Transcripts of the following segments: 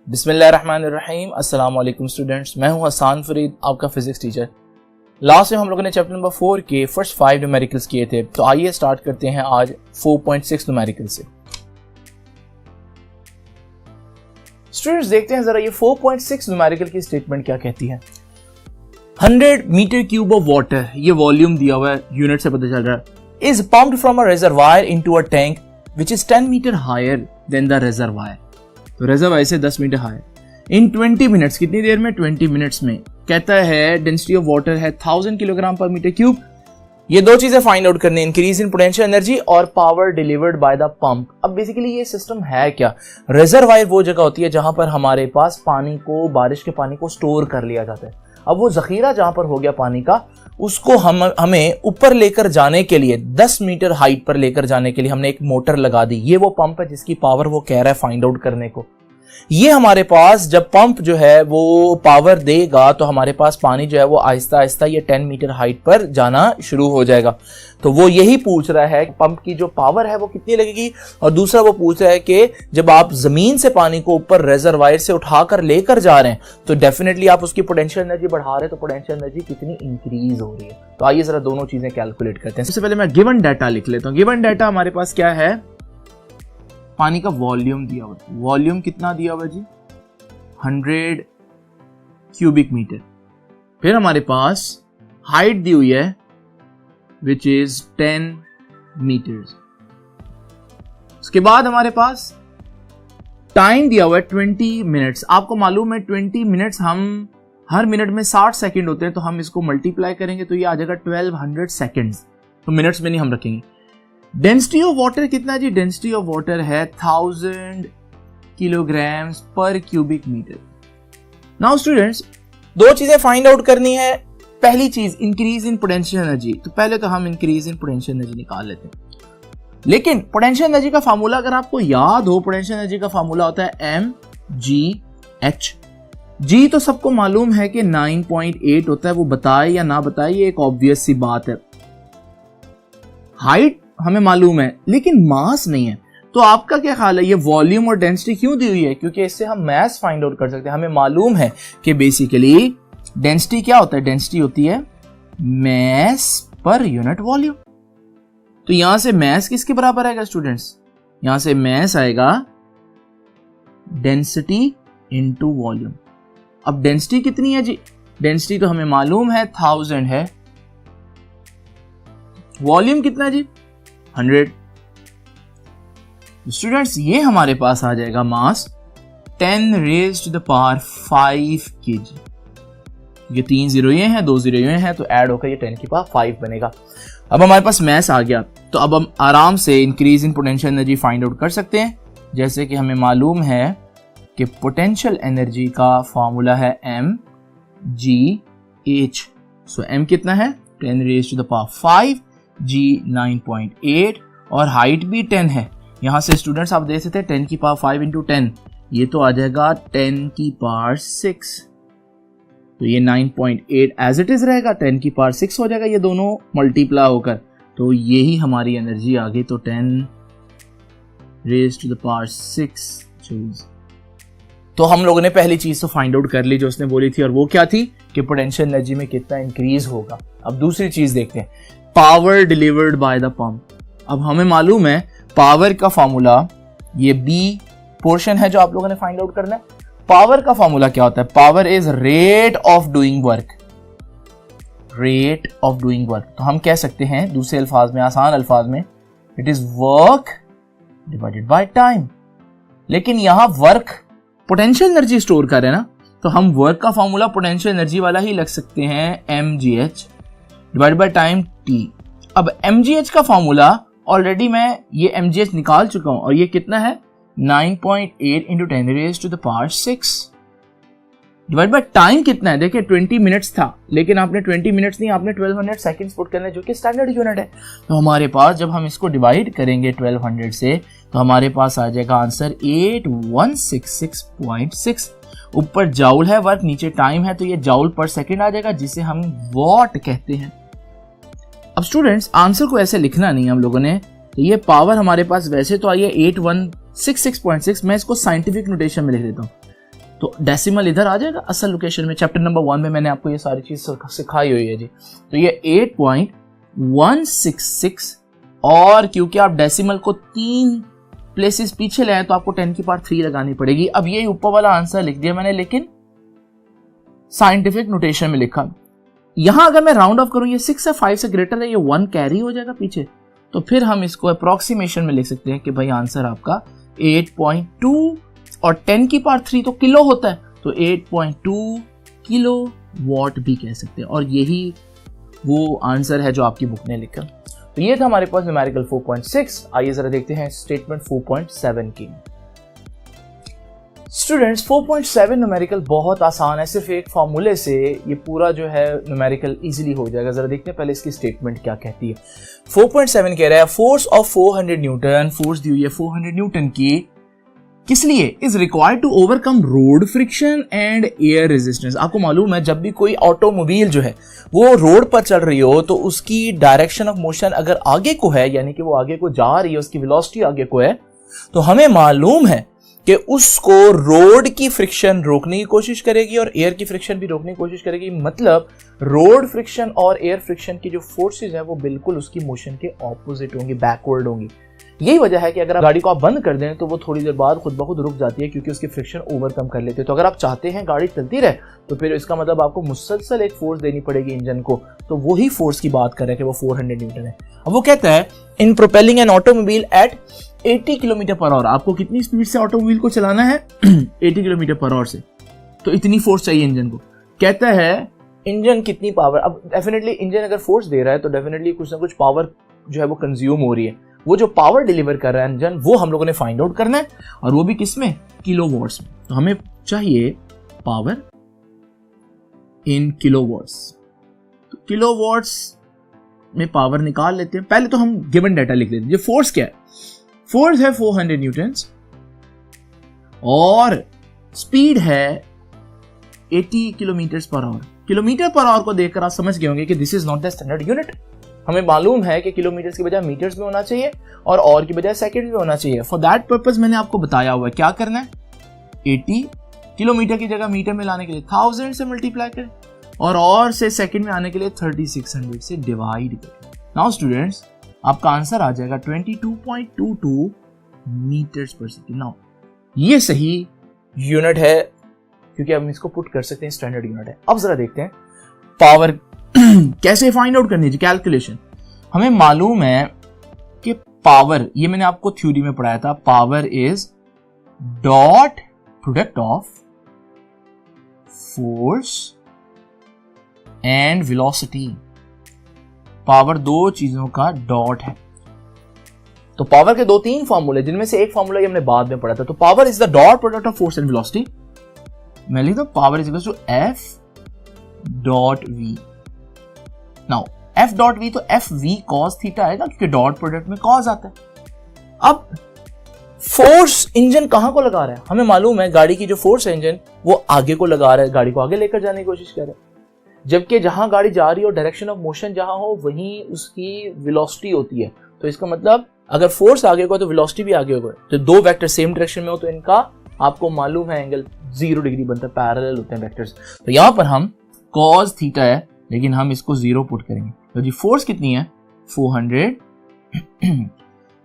बिस्मिल्लाहिर्रहमानिर्रहीम। अस्सलाम वालेकुम स्टूडेंट्स, मैं हूं हसन फरीद, आपका फिजिक्स टीचर। लास्ट में हम लोगों ने चैप्टर नंबर 4 के फर्स्ट 5 न्यूमेरिकल्स किए थे, तो आइए स्टार्ट करते हैं आज 4.6 न्यूमेरिकल से। स्टूडेंट्स देखते हैं जरा ये 4.6 न्यूमेरिकल की स्टेटमेंट क्या कहती है। 100 मीटर क्यूब ऑफ वाटर, ये वॉल्यूम दिया हुआ है, यूनिट से पता चल रहा है, is pumped from a reservoir into a tank which is 10 metre higher than the reservoir. तो रिजर्वायर से 10 मीटर हायर इन 20 मिनट्स, कितनी देर में? 20 मिनट्स में। कहता है डेंसिटी ऑफ वाटर है 1000 किलोग्राम पर मीटर क्यूब। ये दो चीजें फाइंड आउट करनी, इंक्रीज इन पोटेंशियल एनर्जी और power delivered by the pump. अब बेसिकली ये सिस्टम है क्या? रिजर्वायर वो जगह होती है जहां पर हमारे पास पानी को, बारिश के पानी को स्टोर कर लिया जाता है। अब वो जखीरा जहां पर हो गया पानी का, उसको हमें ऊपर लेकर जाने के लिए 10 मीटर हाइट पर लेकर जाने के लिए हमने एक मोटर लगा दी। ये वो पंप है जिसकी पावर वो कह रहा है फाइंड आउट करने को। ये हमारे पास जब पंप जो है वो पावर देगा तो हमारे पास पानी जो है वो आहिस्ता आहिस्ता ये 10 मीटर हाइट पर जाना शुरू हो जाएगा। तो वो यही पूछ रहा है कि पंप की जो पावर है वो कितनी लगेगी, और दूसरा वो पूछ रहा है कि जब आप जमीन से पानी को ऊपर रिजर्वायर से उठाकर लेकर जा रहे हैं तो डेफिनेटली आप उसकी पोटेंशियल एनर्जी बढ़ा रहे हैं, तो पोटेंशियल एनर्जी कितनी इंक्रीज हो रही है। तो आइए जरा दोनों चीजें कैलकुलेट करते हैं। सबसे पहले मैं गिवन डाटा लिख लेता हूं। गिवन डाटा हमारे पास क्या है? पानी का वॉल्यूम दिया हुआ है। वॉल्यूम कितना दिया हुआ जी? 100 क्यूबिक मीटर। फिर हमारे पास हाइट दी हुई है विच इज 10 मीटर्स। उसके बाद हमारे पास टाइम दिया हुआ है 20 मिनट्स। आपको मालूम है 20 मिनट्स, हम हर मिनट में 60 सेकंड होते हैं, तो हम इसको मल्टीप्लाई करेंगे तो ये आ जाएगा 1200 सेकंड्स। तो मिनट्स में नहीं हम रखेंगे। डेंसिटी ऑफ वाटर कितना जी? डेंसिटी ऑफ वाटर है 1000 किलोग्राम पर क्यूबिक मीटर। नाउ स्टूडेंट्स दो चीजें फाइंड आउट करनी है। पहली चीज इंक्रीज इन पोटेंशियल एनर्जी, तो पहले तो हम इंक्रीज इन पोटेंशियल एनर्जी निकाल लेते हैं। लेकिन पोटेंशियल एनर्जी का फार्मूला अगर आपको याद हो, पोटेंशियल एनर्जी का फार्मूला होता है mgh। जी तो सबको मालूम है कि 9.8 होता है, वो बताए या ना बताए ये एक ऑब्वियस सी बात है। हाइट हमें मालूम है लेकिन मास नहीं है। तो आपका क्या ख्याल है, ये वॉल्यूम और डेंसिटी क्यों दी हुई है? क्योंकि इससे हम मास फाइंड आउट कर सकते हैं। हमें मालूम है कि बेसिकली डेंसिटी क्या होता है? डेंसिटी होती है मास पर यूनिट वॉल्यूम। तो यहां से मास किसके बराबर आएगा स्टूडेंट्स? यहां से मास आएगा डेंसिटी इनटू वॉल्यूम। अब डेंसिटी कितनी है जी? डेंसिटी तो हमें मालूम है 1000 है। वॉल्यूम कितना जी? 100। स्टूडेंट्स ये हमारे पास आ जाएगा mass 10 raised to the power 5 kg। ये 3 जीरो ये हैं, 2 जीरो ये हैं, तो ऐड होकर ये 10 की पावर 5 बनेगा। अब हमारे पास मास आ गया, तो अब हम आराम से increase in potential energy find out कर सकते हैं। जैसे कि हमें मालूम है कि पोटेंशियल एनर्जी का फॉर्मूला है mgh। सो m कितना है? 10 raised to the power 5, g 9.8 और हाइट भी 10 है। यहां से स्टूडेंट्स आप देख सकते हैं 10 की पावर 5 इंटू 10, ये तो आ जाएगा 10 की पावर 6। तो ये 9.8 एज इट इज रहेगा, 10 की पावर 6 हो जाएगा ये दोनों मल्टीप्लाई होकर। तो यही हमारी एनर्जी आ गई। तो 10 raised to the power 6 joules. तो हम लोगों ने पहली चीज तो फाइंड आउट कर ली जो उसने बोली थी, और वो क्या थी कि पोटेंशियल एनर्जी में कितना इंक्रीज होगा। अब दूसरी चीज देखते हैं, power delivered by the pump. अब हमें मालूम है पावर का फॉर्मूला, ये बी पोर्शन है जो आप लोगों ने फाइंड आउट करना है। पावर का फॉर्मूला क्या होता है? Power is rate of doing work. Rate of doing work, तो हम कह सकते हैं दूसरे अल्फाज में, आसान अल्फाज में, it is work divided by time. लेकिन यहां वर्क पोटेंशियल एनर्जी स्टोर कर रहे हैं ना, तो हम वर्क का फॉर्मूला पोटेंशियल एनर्जी वाला ही लग सकते हैं, mgh divide by time t। अब mgh का फॉर्मूला ऑलरेडी मैं ये mgh निकाल चुका हूं, और ये कितना है? 9.8 into 10 raised to the power 6 divide by time कितना है? देखिए 20 मिनट्स था, लेकिन आपने 20 मिनट्स नहीं, आपने 1200 सेकंड्स पुट करना है, जो कि स्टैंडर्ड यूनिट है। तो हमारे पास जब हम इसको डिवाइड करेंगे 1200 से, तो हमारे पास आ जाएगा आंसर 8166.6। ऊपर जाउल है वर्क, नीचे टाइम है, तो ये जाउल पर सेकंड आ जाएगा, जिसे हम वॉट कहते हैं। अब स्टूडेंट्स आंसर को ऐसे लिखना नहीं हम लोगों ने, तो ये पावर हमारे पास वैसे तो आई है 8166.6, मैं इसको साइंटिफिक नोटेशन में लिख देता हूँ। तो डेसिमल इधर आ जाएगा असल लोकेशन में। चैप्टर नंबर 1 में मैंने आपको ये सारी चीज सिखाई हुई है जी। तो ये 8.166 और क्योंकि आप डेसिमल को 3 प्लेसेस पीछे ले आए तो आपको 10 की पावर 3 लगानी पड़ेगी। अब ये ऊपर वाला आंसर लिख दिया मैंने, लेकिन साइंटिफिक नोटेशन में लिखा। यहां अगर मैं राउंड ऑफ करूं, ये 6 है, 5 से ग्रेटर है, ये 1 कैरी हो जाएगा पीछे, तो फिर हम इसको अप्रोक्सीमेशन में लिख सकते हैं कि भाई आंसर आपका 8.2 और 10 की पावर 3 तो किलो होता है, तो 8.2 किलो वॉट भी कह सकते हैं। और यही वो आंसर है जो आपकी बुक ने लिखा। तो ये था हमारे पास न्यूमेरिकल 4.6। आइए जरा देखते हैं स्टेटमेंट 4.7 की। स्टूडेंट्स 4.7 न्यूमेरिकल बहुत आसान है, सिर्फ एक फार्मूले से ये पूरा जो है न्यूमेरिकल इजीली हो जाएगा। जरा देखते हैं पहले इसकी स्टेटमेंट क्या कहती है। 4.7 कह रहा है फोर्स ऑफ 400 न्यूटन, फोर्स दी हुई है 400 न्यूटन की, किस लिए? Is required to overcome road friction and air resistance. आपको मालूम है जब भी कोई ऑटोमोबाइल जो है वो रोड पर चल रही हो तो उसकी डायरेक्शन ऑफ मोशन अगर आगे को है, यानी कि वो आगे को जा रही है, उसकी वेलोसिटी आगे को है, तो हमें मालूम है कि उसको रोड की फ्रिक्शन रोकने की कोशिश करेगी और एयर की फ्रिक्शन भी रोकने की कोशिश करेगी। मतलब रोड फ्रिक्शन और एयर फ्रिक्शन की जो फोर्सेज है वो बिल्कुल उसकी मोशन के ऑपोजिट होंगी, बैकवर्ड होंगी। यही वजह है कि अगर आप गाड़ी को आप बंद कर दें तो वो थोड़ी देर बाद खुद ब खुद रुक जाती है, क्योंकि उसकी फ्रिक्शन ओवरकम कर लेती है। तो अगर आप चाहते हैं गाड़ी चलती रहे तो फिर इसका मतलब आपको मुसलसल एक फोर्स देनी पड़ेगी इंजन को। तो वही फोर्स की बात कर रहे हैं कि वो 400 न्यूटन है। अब वो कहता है in propelling an automobile at 80 kilometer per hour. आपको कितनी स्पीड से ऑटोमोबाइल को चलाना है? 80 किलोमीटर पर आवर से, तो इतनी फोर्स चाहिए इंजन को। कहता है इंजन कितनी पावर, अब डेफिनेटली इंजन अगर फोर्स दे रहा है तो डेफिनेटली कुछ ना कुछ पावर जो है वो कंज्यूम हो रही है। वो जो पावर डिलीवर कर रहा है इंजन, वो हम लोगों ने फाइंड आउट करना है, और वो भी किसमें? किलोवॉट्स में। तो हमें चाहिए पावर इन किलोवॉट्स। तो किलोवॉट्स में पावर निकाल लेते हैं। पहले तो हम गिवन डाटा लिख लेते हैं। ये फोर्स क्या है? फोर्स है 400 न्यूटन्स और स्पीड है 80 kilometer per our. Kilometre per our को देखकर आप समझ गए होंगे कि this is not the standard unit. हमें मालूम है कि किलोमीटर की बजाय मीटर्स में होना चाहिए और की बजाय सेकंड में होना चाहिए। फॉर दैट पर्पस मैंने आपको बताया हुआ है क्या करना है। 80 किलोमीटर की जगह मीटर में लाने के लिए 1000 से मल्टीप्लाई करें और से सेकंड में आने के लिए 3600 से डिवाइड करें। नाउ स्टूडेंट्स आपका आंसर आ जाएगा 22.22 मीटर्स पर सेकंड। नाउ ये सही यूनिट है क्योंकि हम इसको पुट कर सकते हैं, स्टैंडर्ड यूनिट है। अब जरा देखते हैं पावर कैसे फाइंड आउट करनी है। कैलकुलेशन हमें मालूम है कि पावर, ये मैंने आपको थ्योरी में पढ़ाया था, power is dot product of force and velocity. Power दो चीजों का डॉट है। तो पावर के 2-3 फार्मूले, जिनमें से एक फार्मूला ये हमने बाद में पढ़ा था। तो power is the dot product of force and velocity. मैं लिखता हूं power is equal to F dot V. Now F dot V, तो एफ वी कॉस थीटा आएगा क्योंकि डॉट प्रोडक्ट में कॉस आता है। अब फोर्स इंजन कहां को लगा रहा है? हमें मालूम है गाड़ी की जो फोर्स है इंजन वो आगे को लगा रहा है, गाड़ी को आगे लेकर जाने की कोशिश कर रहा है। जबकि जहां गाड़ी जा रही हो, डायरेक्शन ऑफ मोशन जहां हो, वहीं उसकी वेलोसिटी होती है। तो इसका मतलब अगर फोर्स आगे को है तो वेलोसिटी भी आगे होगा। तो दो वेक्टर सेम डायरेक्शन में हो तो इनका आपको मालूम है एंगल 0 डिग्री बनता है, पैरेलल होते हैं वेक्टर्स। तो यहां पर हम cos थीटा है लेकिन हम इसको 0 पुट करेंगे। तो जी फोर्स कितनी है? 400,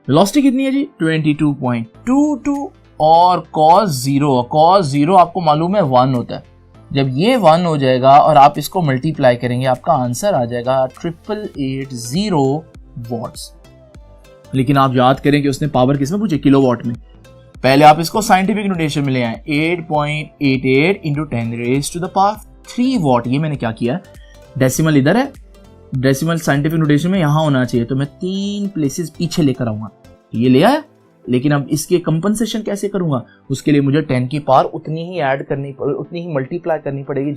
वेलोसिटी कितनी है जी? 22.22 और cos 0 आपको मालूम है 1 होता है। जब ये 1 हो जाएगा और आप इसको मल्टीप्लाई करेंगे, आपका आंसर आ जाएगा 8880 वॉट्स। लेकिन आप याद करें कि उसने पावर किसमें पूछे? किलोवाट में। पहले आप इसको साइंटिफिक नोटेशन में ले आए, 8.88 इंटू 10⁻³ वॉट। ये मैंने क्या किया, डेसिमल इधर है, डेसिमल साइंटिफिक नोटेशन में यहां होना चाहिए, तो मैं 3 प्लेसेस पीछे लेकर आऊंगा। ये ले आया, लेकिन अब इसके कंपनसेशन कैसे करूंगा? उसके लिए मुझे 10 की पावर उतनी ही ऐड करनी, उतनी ही मल्टीप्लाई करनी पड़ेगी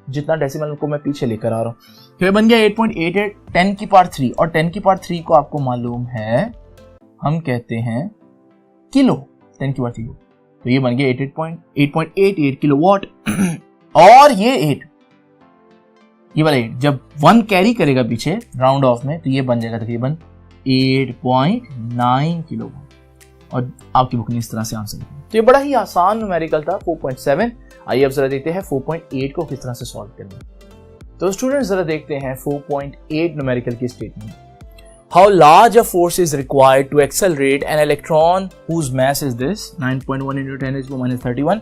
जितना डेसिमल को मैं पीछे लेकर आ रहा हूँ। फिर बन गया 8.88 10 की पावर 3, और 10 की पावर 3 को आपको मालूम है हम कहते हैं किलो, 10 की पावर 3। तो ये बन गया 8.88 किलोवाट। और ये 8, ये वाला 8 जब 1 कैरी करेगा पीछे राउंड ऑफ में, तो ये बन जाएगा तकरीबन 8.9 किलोवाट। और आपकी बुक ने इस तरह से आंसर किया। तो ये बड़ा ही आसान न्यूमेरिकल था 4.7। आइए अब जरा देखते हैं 4.8 को किस तरह से सॉल्व करना है। तो स्टूडेंट्स जरा देखते हैं 4.8 न्यूमेरिकल की statement. How large a force is required to accelerate an electron whose mass is this 9.1 into 10⁻³ 31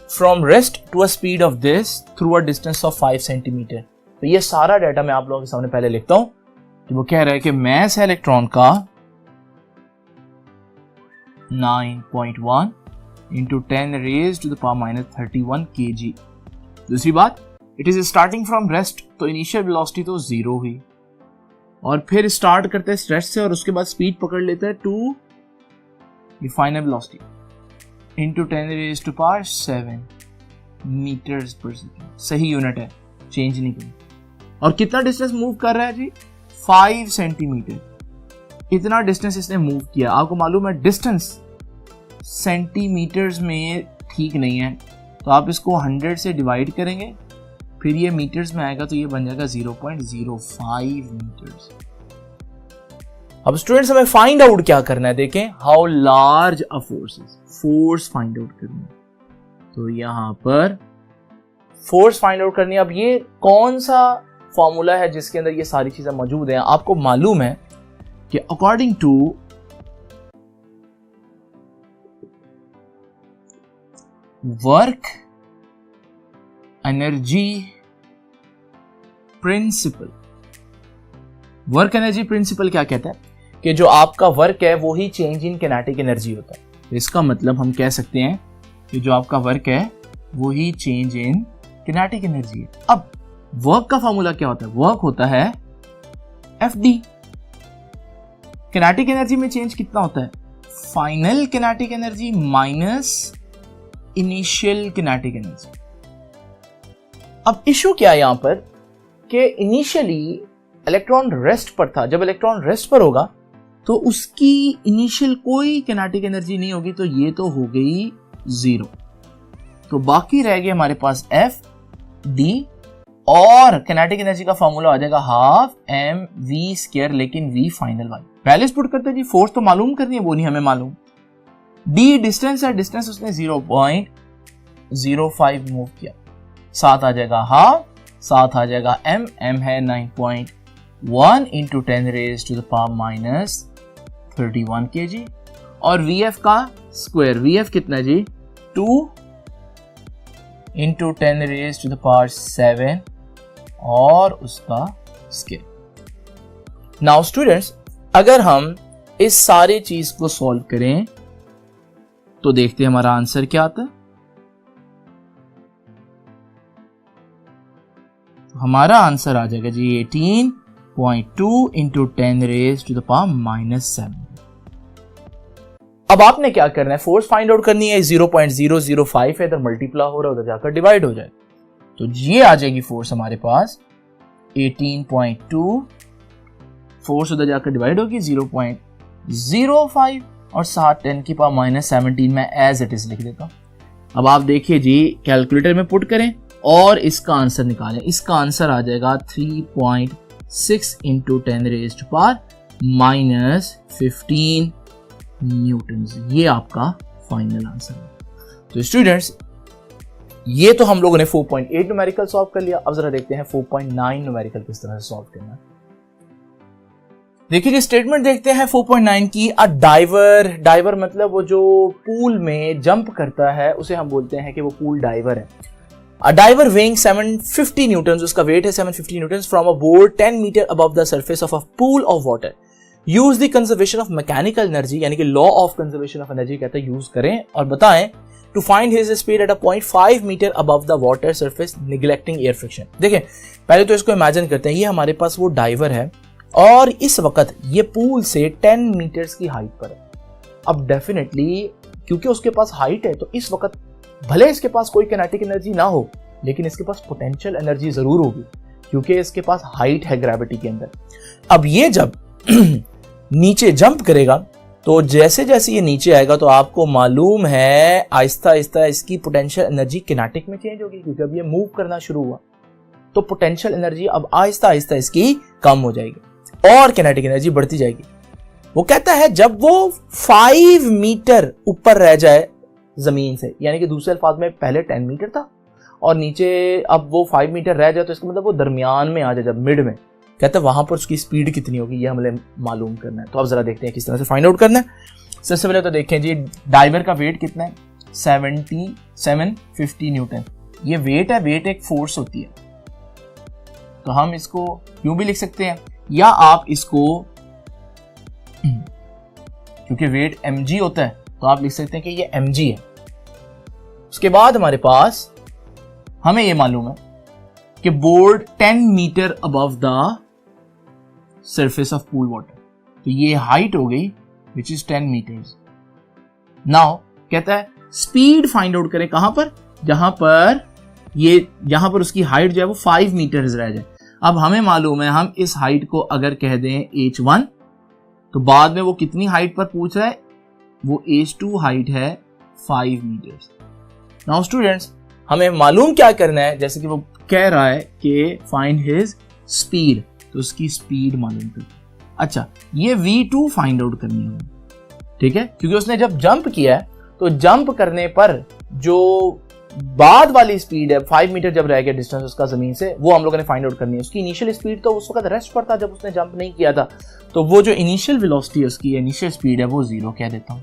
from rest to a speed of this through a distance of 5 centimetre. तो ये सारा डाटा मैं आप लोगों के सामने पहले लिखता हूं कि वो कह रहा है कि मास है इलेक्ट्रॉन का 9.1 into 10⁻³ kg। दूसरी बात, it is starting from rest, तो इनिशियल वेलोसिटी तो 0 हुई और फिर स्टार्ट करते हैं रेस्ट से और उसके बाद स्पीड पकड़ लेता है to final velocity into 10⁻⁷ metres per second. सही यूनिट है, चेंज नहीं करें। और कितना डिस्टेंस मूव कर रहा है जी? 5 सेंटीमीटर। इतना डिस्टेंस इसने मूव किया। आपको मालूम है डिस्टेंस सेंटीमीटर्स में ठीक नहीं है, तो आप इसको 100 से डिवाइड करेंगे, फिर ये मीटर्स में आएगा तो ये बन जाएगा 0.05 मीटर्स। अब स्टूडेंट्स हमें फाइंड आउट क्या करना है, देखें how large a force is. Force find out करनी है, तो यहां पर फोर्स फाइंड आउट करनी है। अब ये कौन सा फॉर्मूला है जिसके अंदर ये सारी चीजें मौजूद हैं? आपको मालूम है कि according to work energy principle, work energy principle क्या कहता है कि जो आपका वर्क है वो ही चेंज इन किनेटिक एनर्जी होता है। तो इसका मतलब हम कह सकते हैं कि जो आपका वर्क है वो ही चेंज इन किनेटिक एनर्जी है। अब वर्क का फॉर्मूला क्या होता है? वर्क होता है FD। किनेटिक एनर्जी में चेंज कितना होता है? Final kinetic energy minus initial kinetic energy. अब इशू क्या है यहां पर कि इनिशियली इलेक्ट्रॉन रेस्ट पर था। जब इलेक्ट्रॉन रेस्ट पर होगा तो उसकी इनिशियल कोई किनेटिक एनर्जी नहीं होगी, तो ये तो हो गई 0। तो बाकी रह गए हमारे पास FD और किनेटिक एनर्जी का फॉर्मूला आ जाएगा 12 mv², लेकिन v फाइनल वाली पहले पुट करते जी। फोर्स तो मालूम करनी है, वो नहीं हमें मालूम। d डिस्टेंस है, डिस्टेंस उसने 0.05 मूव किया, साथ आ जाएगा हाफ, साथ आ जाएगा m है 9.1 into 10⁻³ kg और vf का स्क्वायर, vf कितना जी? 2 into 10⁻⁷ और उसका स्केयर। नाउ स्टूडेंट्स अगर हम इस सारी चीज को सॉल्व करें तो देखते हैं हमारा आंसर क्या आता है। हमारा आंसर आ जाएगा जी 18.2 into 10⁻⁻⁷। अब आपने क्या करना है? फोर्स फाइंड आउट करनी है। 0.005 है, इधर मल्टीप्लाई हो रहा है, उधर जाकर डिवाइड हो जाए, तो ये आ जाएगी फोर्स हमारे पास 18.2। फोर्स उधर जाकर डिवाइड होगी 0.05 और साथ 10⁻⁻17 में एज इट इज लिख देता हूं। अब आप देखिए जी, कैलकुलेटर में पुट करें और इसका आंसर निकालें। इसका आंसर आ जाएगा 3.6 into 10⁻⁻15 न्यूटन। ये आपका फाइनल आंसर है। तो स्टूडेंट्स ये तो हम लोगों ने 4.8 न्यूमेरिकल सॉल्व कर लिया। अब जरा देखते हैं 4.9 न्यूमेरिकल किस तरह से सॉल्व करना है। देखिए स्टेटमेंट देखते हैं 4.9 की। अ डाइवर, डाइवर मतलब वो जो पूल में जंप करता है उसे हम बोलते हैं कि वो पूल डाइवर है। अ डाइवर वेइंग 750 न्यूटन, उसका वेट है 750 newton, from a board 10 metre above the surface of a pool of water. Use the conservation of mechanical energy, यानी कि law of conservation of energy कहता है use करें और बताएं to find his speed at a 0.5 metre above the water surface neglecting air friction. देखें पहले तो इसको इमेजिन करते हैं, ये हमारे पास वो डाइवर है और इस वक्त ये पूल से 10 मीटर्स की हाइट पर है। अब डेफिनेटली क्योंकि उसके पास हाइट है तो इस वक्त भले इसके पास कोई किनेटिक एनर्जी ना हो, लेकिन इसके पास पोटेंशियल एनर्जी जरूर होगी क्योंकि इसके पास हाइट है ग्रेविटी के अंदर। अब ये जब नीचे जंप करेगा तो जैसे जैसे ये नीचे आएगा तो आपको मालूम है आहिस्ता आहिस्ता इसकी पोटेंशियल एनर्जी किनेटिक में चेंज होगी, क्योंकि अब ये मूव करना शुरू हुआ तो पोटेंशियल एनर्जी अब आहिस्ता आहिस्ता इसकी कम हो जाएगी और किनेटिक एनर्जी बढ़ती जाएगी। वो कहता है जब वो 5 मीटर ऊपर रह जाए जमीन से, यानी कि दूसरे अल्फाज में पहले 10 मीटर था और नीचे अब वो 5 मीटर रह जाए, तो इसका मतलब वो दरमियान में आ जाए, जब मिड में, कहते हैं वहां पर उसकी स्पीड कितनी होगी, ये हमें मालूम करना है। तो अब जरा देखते हैं किस तरह से फाइंड आउट करना है। सबसे पहले तो देखें जी, डाइवर का वेट कितना है, 750 न्यूटन। ये वेट है, वेट एक फोर्स होती है, तो हम इसको यूं भी लिख सकते हैं, या आप इसको क्योंकि वेट mg होता है तो आप लिख सकते हैं कि ये mg है। उसके बाद हमारे पास हमें ये मालूम है कि board 10 metre above the surface of pool water, तो ये हाइट हो गई विच इज 10 मीटर्स। नाउ कहता है स्पीड फाइंड आउट करें, कहां पर, जहां पर उसकी हाइट जो है वो 5 मीटर्स रह जाए। अब हमें मालूम है, हम इस हाइट को अगर कह दें h1, तो बाद में वो कितनी हाइट पर पूछ रहा है, वो h2 हाइट है 5 मीटर्स। नाउ स्टूडेंट्स, हमें मालूम क्या करना है, जैसे कि वो कह रहा है कि फाइंड हिज स्पीड, तो उसकी स्पीड मालूम कर। अच्छा, ये v2 फाइंड आउट करनी है, ठीक है, क्योंकि उसने जब जंप किया है तो जंप करने पर जो बाद वाली स्पीड है 5 मीटर जब रह गया डिस्टेंस उसका जमीन से, वो हम लोगों ने फाइंड आउट करनी है। उसकी इनिशियल स्पीड तो उस वक्त रेस्ट पर था जब उसने जंप नहीं किया था, तो वो जो इनिशियल वेलोसिटी है, उसकी इनिशियल स्पीड है, वो 0 कह देता हूं।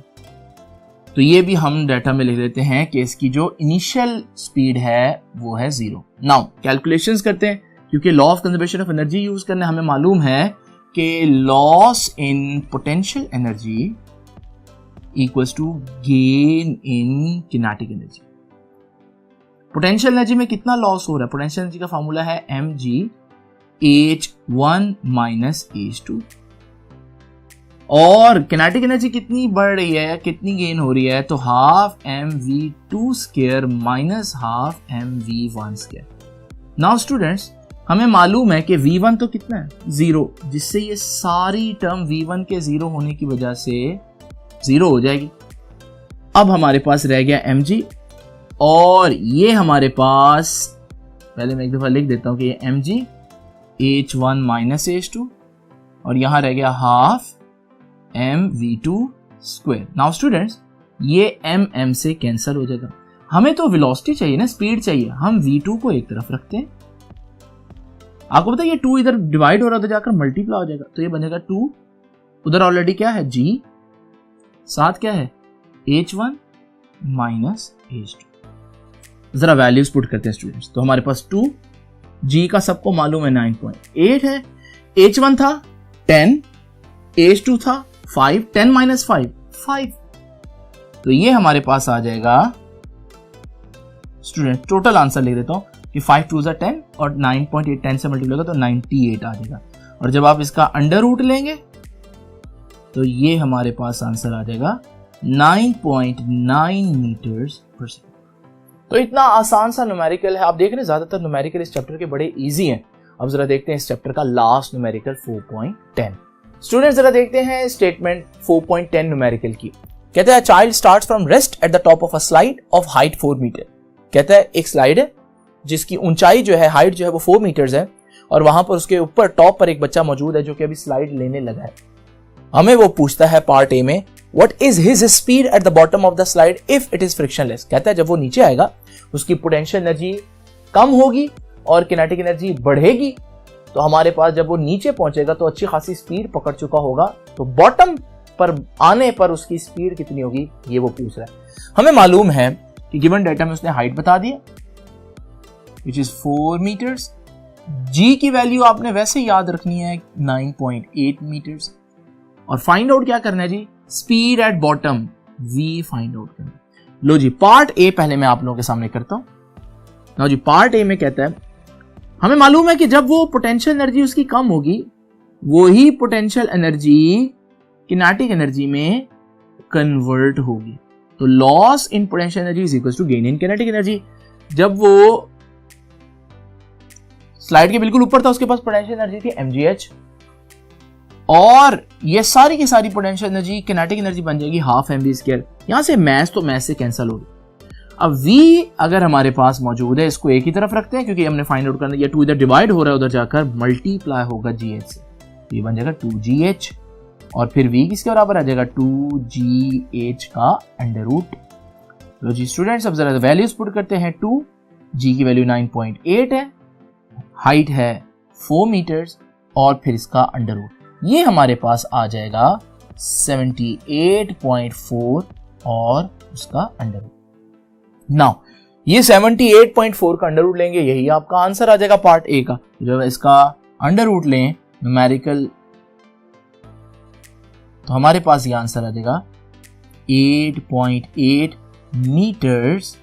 तो ये भी हम डाटा में लिख देते हैं कि इसकी जो इनिशियल स्पीड है वो है 0। नाउ कैलकुलेशंस करते हैं, क्योंकि law of conservation of energy use करने हमें मालूम है कि loss in potential energy equals to gain in kinetic energy. Potential energy में कितना लॉस हो रहा है, पोटेंशियल एनर्जी का फार्मूला है mg h1 माइनस h2, और किनेटिक एनर्जी कितनी बढ़ रही है, कितनी गेन हो रही है, तो half mv2 square minus half mv1 square. Now students, हमें मालूम है कि v1 तो कितना है 0, जिससे ये सारी टर्म v1 के 0 होने की वजह से 0 हो जाएगी। अब हमारे पास रह गया mg, और ये हमारे पास, पहले मैं एक दफा लिख देता हूं कि ये mg h1 माइनस h2, और यहां रह गया half mv2 square. Now students, ये m से कैंसिल हो जाएगा, हमें तो वेलोसिटी चाहिए ना, स्पीड चाहिए, हम v2 को एक तरफ रखते हैं। आपको पता है ये 2 इधर डिवाइड हो रहा है, उधर जाकर मल्टीप्लाई हो जाएगा, तो ये बनेगा 2, उधर ऑलरेडी क्या है g, साथ क्या है h1 माइनस h2। जरा वैल्यूज पुट करते हैं स्टूडेंट्स, तो हमारे पास 2, g का सबको मालूम है 9.8 है, h1 था 10, h2 था 5, 10 माइनस 5, 5, तो ये हमारे पास आ जाएगा स्टूडेंट, टोटल आंसर लिख देता हूं कि 5 2 जा 10 और 9.8 10 से मल्टीप्लाई होगा तो 98 आ जाएगा, और जब आप इसका अंडर रूट लेंगे तो ये हमारे पास आंसर आ जाएगा 9.9 मीटर्स पर सेकंड। तो इतना आसान सा न्यूमेरिकल है। आप देख रहे हैं ज्यादातर न्यूमेरिकल इस चैप्टर के बड़े इजी हैं। अब जरा देखते हैं इस चैप्टर का लास्ट न्यूमेरिकल 4.10। स्टूडेंट्स जरा देखते हैं स्टेटमेंट 4.10 न्यूमेरिकल की। कहता है child starts from rest at the top of a slide of height 4 metre. कहता है एक स्लाइड है जिसकी ऊंचाई जो है, हाइट जो है वो 4 मीटर्स है, और वहां पर उसके ऊपर टॉप पर एक बच्चा मौजूद है जो कि अभी स्लाइड लेने लगा है। हमें वो पूछता है पार्ट ए में what is his speed at the bottom of the slide if it is frictionless. कहता है जब वो नीचे आएगा उसकी पोटेंशियल एनर्जी कम होगी और किनेटिक एनर्जी बढ़ेगी, तो हमारे पास जब वो नीचे पहुंचेगा तो अच्छी खासी स्पीड पकड़ चुका होगा, तो बॉटम पर आने पर उसकी स्पीड कितनी होगी ये वो पूछ रहा है। हमें मालूम है कि गिवन डेटा में उसने हाइट बता दी विच इज 4 मीटर्स। जी की वैल्यू आपने वैसे याद रखनी है 9.8 मीटर्स, और फाइंड आउट क्या करना है जी, speed at bottom v find out करना। लो जी पार्ट ए पहले मैं आप लोगों के सामने करता हूं। लो जी पार्ट ए में कहता है हमें मालूम है कि जब वो पोटेंशियल एनर्जी उसकी कम होगी वही पोटेंशियल एनर्जी किनेटिक एनर्जी में कन्वर्ट होगी, तो loss in potential energy is equal to gain in kinetic energy. जब वो स्लाइड के बिल्कुल ऊपर था उसके पास पोटेंशियल एनर्जी थी mgh, और ये सारी की सारी पोटेंशियल एनर्जी किनेटिक एनर्जी बन जाएगी हाफ mv स्क्वायर। यहां से मैथ तो मैथ से कैंसिल होगी। अब v अगर हमारे पास मौजूद है इसको एक ही तरफ रखते हैं क्योंकि हमने फाइंड आउट करना, या 2 इधर डिवाइड हो रहा है उधर जाकर मल्टीप्लाई होगा gh से, तो ये बन जाएगा 2gh, और फिर v किसके बराबर आ जाएगा 2gh का अंडर रूट। लो जी स्टूडेंट्स, अब जरा वैल्यूज पुट करते हैं। 2, जी की वैल्यू 9.8 है, हाइट है 4 मीटर्स और फिर इसका अंडर रूट, ये हमारे पास आ जाएगा 78.4 और उसका अंडर रूट। नाउ ये 78.4 का अंडर रूट लेंगे, यही आपका आंसर आ जाएगा पार्ट ए का। जब इसका अंडर रूट लें न्यूमेरिकल, तो हमारे पास ये आंसर आ जाएगा 8.8 मीटर्स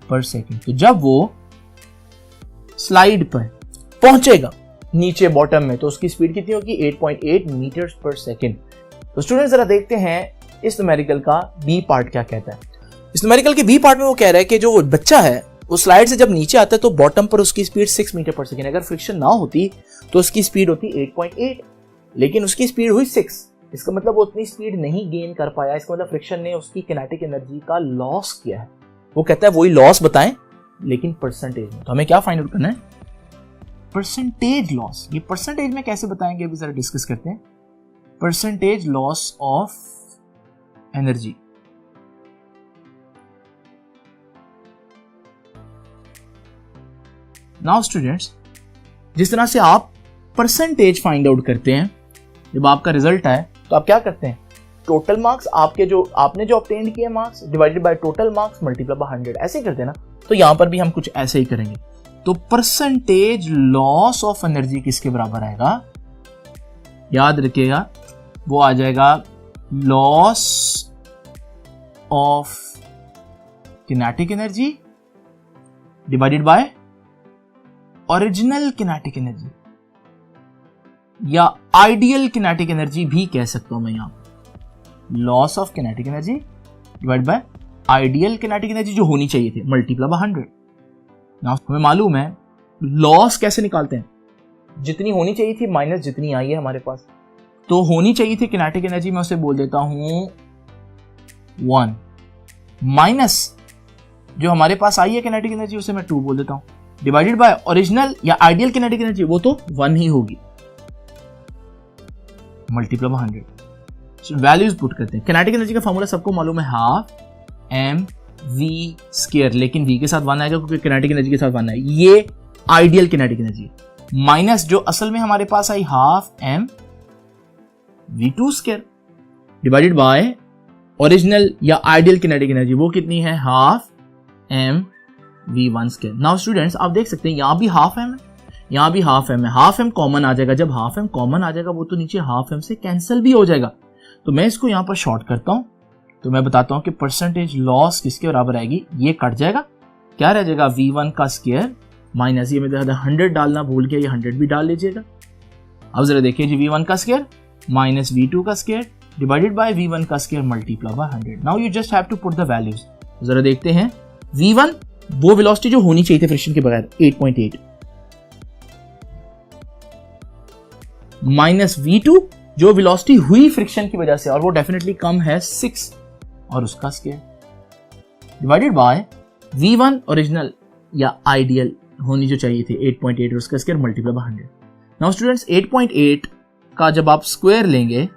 पर सेकेंड। तो जब वो स्लाइड पर पहुंचेगा नीचे बॉटम में, तो उसकी स्पीड कितनी होगी? 8.8 मीटर्स पर सेकेंड। तो स्टूडेंट जरा देखते हैं इस न्यूमेरिकल का बी पार्ट क्या कहता है। इस न्यूमेरिकल के बी पार्ट में वो कह रहा है कि जो बच्चा है वो स्लाइड से जब नीचे आता है तो बॉटम पर उसकी स्पीड 6 मीटर पर सेकेंड। अगर फ्रिक्शन ना होती तो उसकी स्पीड होती 8.8, लेकिन उसकी स्पीड हुई 6। इसका मतलब वो उतनी स्पीड नहीं गेन कर पाया, इसका मतलब फ्रिक्शन ने उसकी किनेटिक एनर्जी का लॉस किया है। वो कहता है वही लॉस बताएं लेकिन परसेंटेज में। तो हमें क्या फाइंड आउट करना है? Percentage loss. ये परसेंटेज में कैसे बताएंगे अभी जरा डिस्कस करते हैं। Percentage loss of energy. Now students, जिस तरह से आप परसेंटेज फाइंड आउट करते हैं, जब आपका रिजल्ट आए तो आप क्या करते हैं? टोटल मार्क्स आपके जो आपने जो ऑब्टेन किए marks divided by total marks multiply by 100, ऐसे ही करते हैं ना। तो यहां पर भी हम कुछ ऐसे ही करेंगे। तो परसेंटेज लॉस ऑफ एनर्जी किसके बराबर आएगा? याद रखिएगा, वो आ जाएगा loss of kinetic energy divided by original kinetic energy, या आइडियल किनेटिक एनर्जी भी कह सकता हूं मैं यहां। Loss of kinetic energy divide by ideal kinetic energy जो होनी चाहिए थी मल्टीप्लाई बाय 100। नाउ हमें मालूम है लॉस कैसे निकालते हैं? जितनी होनी चाहिए थी माइनस जितनी आई है हमारे पास। तो होनी चाहिए थी किनेटिक एनर्जी, मैं उसे बोल देता हूं 1, माइनस जो हमारे पास आई है किनेटिक एनर्जी उसे मैं 2 बोल देता हूं, डिवाइडेड बाय ओरिजिनल या आइडियल किनेटिक एनर्जी, वो तो 1 ही होगी, मल्टीप्लाई बाय 100। वैल्यूज पुट करते हैं। किनेटिक एनर्जी का फॉर्मूला सबको मालूम है, हाफ एम वी स्क्वायर, लेकिन वी के साथ 1 आएगा क्योंकि किनेटिक एनर्जी के साथ 1 है। ये आइडियल किनेटिक एनर्जी, माइनस जो असल में हमारे पास आई half M V two square divided by original या आइडियल किनेटिक एनर्जी, वो कितनी है? Half M V one square. Now students आप देख सकते हैं यहां भी हाफ एम है, यहां भी हाफ एम है। हाफ एम कॉमन आ जाएगा, जब हाफ एम कॉमन आ जाएगा वो तो नीचे हाफ एम से कैंसिल भी हो जाएगा। तो मैं इसको यहां पर शॉर्ट करता हूं, तो मैं बताता हूं कि परसेंटेज लॉस किसके बराबर आएगी। ये कट जाएगा, क्या रह जाएगा? v1 का स्क्वायर माइनस, ये मैं 100 डालना भूल गया, ये 100 भी डाल लीजिएगा। अब जरा देखिए जी, v1 का स्क्वायर माइनस v2 का स्क्वायर डिवाइडेड बाय v1 का square multiply by 100। Now you just have to put the values. जरा देखते हैं, v1 वो वेलोसिटी जो होनी चाहिए थी फ्रिक्शन के बगैर 8.8, माइनस v2 जो वेलोसिटी हुई फ्रिक्शन की वजह से, और वो डेफिनेटली कम है 6 और उसका square, divided by v1 original या आइडियल होनी जो चाहिए थी 8.8 और उसका square multiply by 100। Now students 8.8 का जब आप स्क्वायर लेंगे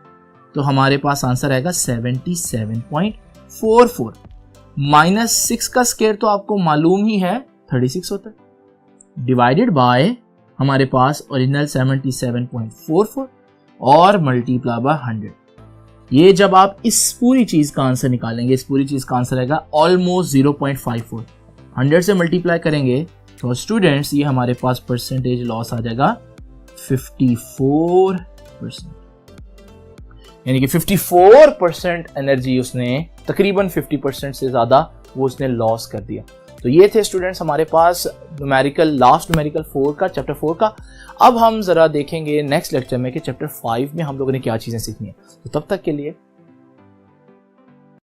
तो हमारे पास आंसर आएगा 77.44, माइनस 6 का स्क्वायर तो आपको मालूम ही है 36 होता है, डिवाइडेड बाय हमारे पास ओरिजिनल 77.44 और मल्टीप्लाई बाय 100। ये जब आप इस पूरी चीज का आंसर निकालेंगे, इस पूरी चीज का आंसर आएगा ऑलमोस्ट 0.54। 100 से मल्टीप्लाई करेंगे तो स्टूडेंट्स ये हमारे पास परसेंटेज लॉस आ जाएगा 54%, यानी कि 54% एनर्जी उसने, तकरीबन 50% से ज्यादा वो उसने लॉस कर दिया। तो ये थे स्टूडेंट्स हमारे पास न्यूमेरिकल, लास्ट न्यूमेरिकल 4 का, चैप्टर 4 का। अब हम जरा देखेंगे नेक्स्ट लेक्चर में कि चैप्टर 5 में हम लोगों ने क्या चीजें सीखनी है। तो तब तक के लिए